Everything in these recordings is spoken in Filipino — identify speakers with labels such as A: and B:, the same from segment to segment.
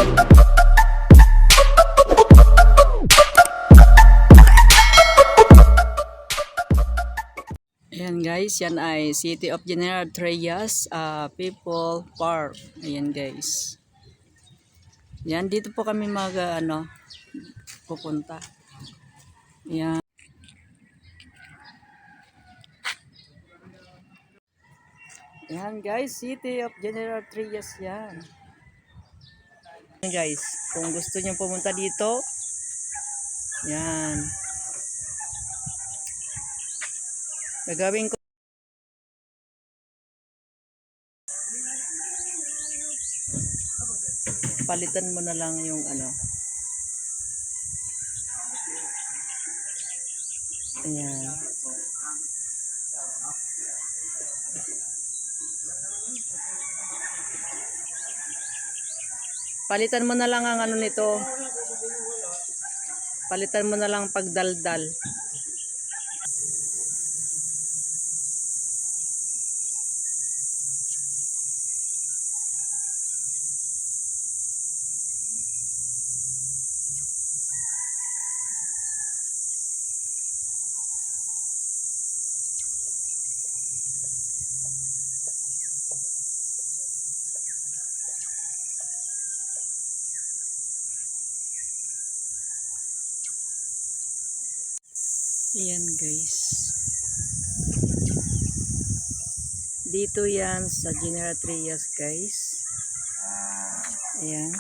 A: Ayan guys, yan ay City of General Trias People Park. Ayan guys. Yan, dito po kami pupunta. Ayan. Ayan guys, City of General Trias yan. Ayan guys, kung gusto nyo pumunta dito, yan. Gagawin ko. Palitan mo na lang yung Ayan. Palitan mo na lang ang nito. Palitan mo na lang pagdaldal. Ayan guys. Dito yan sa General Trias guys. Ayan.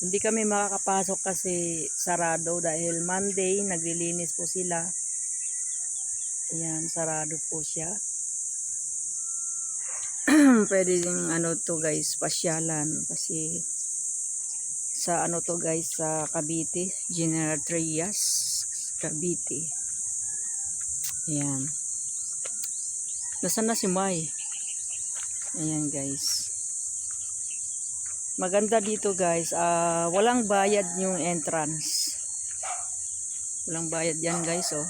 A: Hindi kami makakapasok kasi sarado dahil Monday naglilinis po sila. Ayan, sarado po siya. Pwede yung to guys, pasyalan kasi sa to guys, sa Cavite, General Trias, Cavite. Ayan. Nasaan na si Mai? Ayan guys. Maganda dito guys. Walang bayad yung entrance. Walang bayad yan guys oh.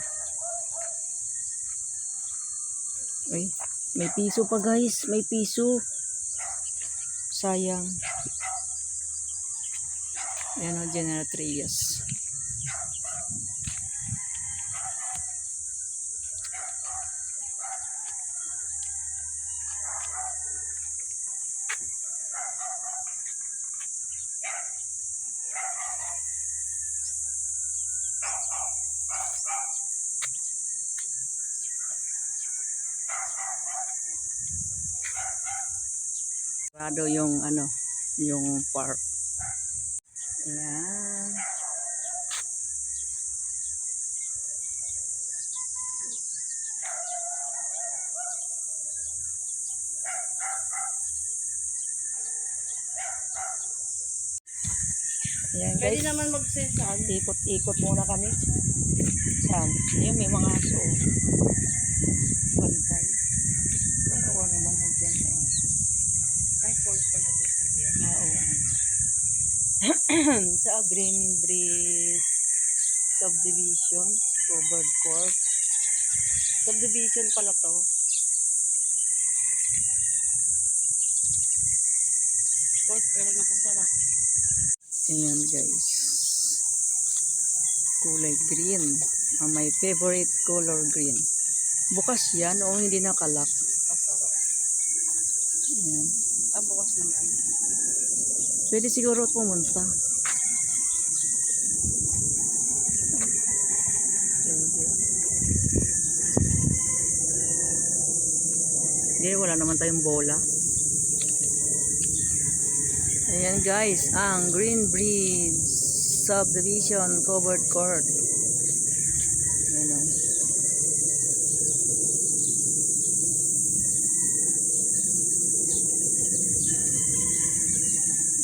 A: Uy, may piso pa guys. May piso. Sayang. Ayan o, General Trias. Sarado yung yung park. Ayan. Ayan guys.
B: Pwede naman mag-send sa
A: Ikot-ikot muna kami. Saan? Ayun, may mga aso. Bantay. Kawawa naman mo dyan yung aso.
B: Ay, cold pa na ito.
A: Oo. Sa Green Bridge Subdivision, Covered Court. Subdivision pala to.
B: Cold pero nakasara.
A: Ayan guys. Kulay green. My favorite color green. Bukas yan o hindi nakalak.
B: Kasara.
A: Ayan.
B: Bukas naman.
A: Pwede siguro pumunta. Hindi, wala naman tayong bola. Ayan guys, ang Green Bridge Subdivision Covered Court. Ayan o.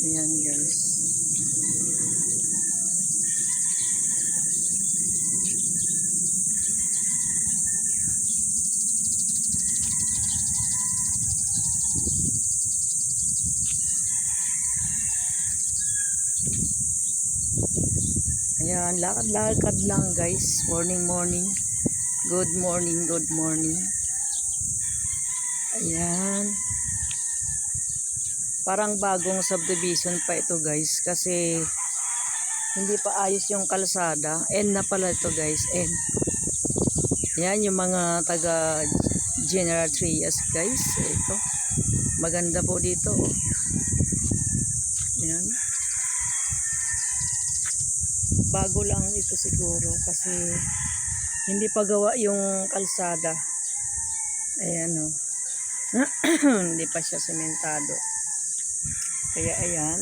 A: Ayan guys. Ayan, lakad-lakad lang guys. Morning. Good morning. Ayan. Parang bagong subdivision pa ito guys kasi hindi pa ayos yung kalsada. N na pala ito guys, N. Yan yung mga taga General Trias guys. Ito. Maganda po dito. Oh. Yan. Bago lang ito siguro kasi hindi pa gawa yung kalsada. Ayan o. Hindi pa siya sementado. Kaya ayan.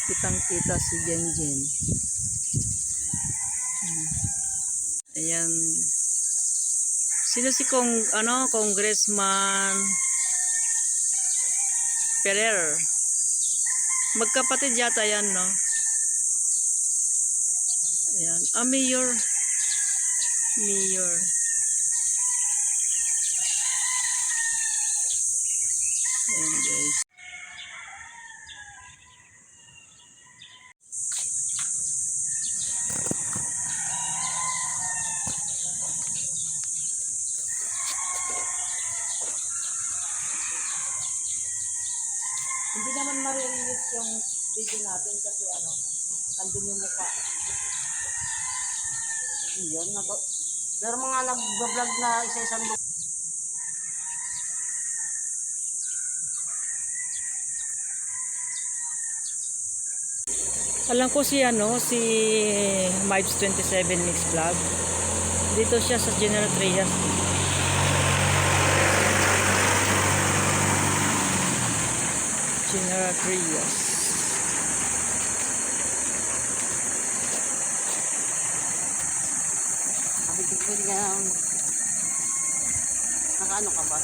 A: Kitang-kita si Jenjen. Ayan. Sino si Congressman Ferrer? Magkapatid yata yan, no? Ayan. Ah, Mayor. Mayor. Ayan, guys. Hindi naman maririlis yung video natin kasi nandun yung mukha.
B: Iyan na to. Pero mga nag-vlog na isa-isang lugar.
A: Alam ko si Mipes 27 Mix Vlog. Dito siya sa General Trias. General Trias.
B: Sabi ko nga, nakaano ka ba?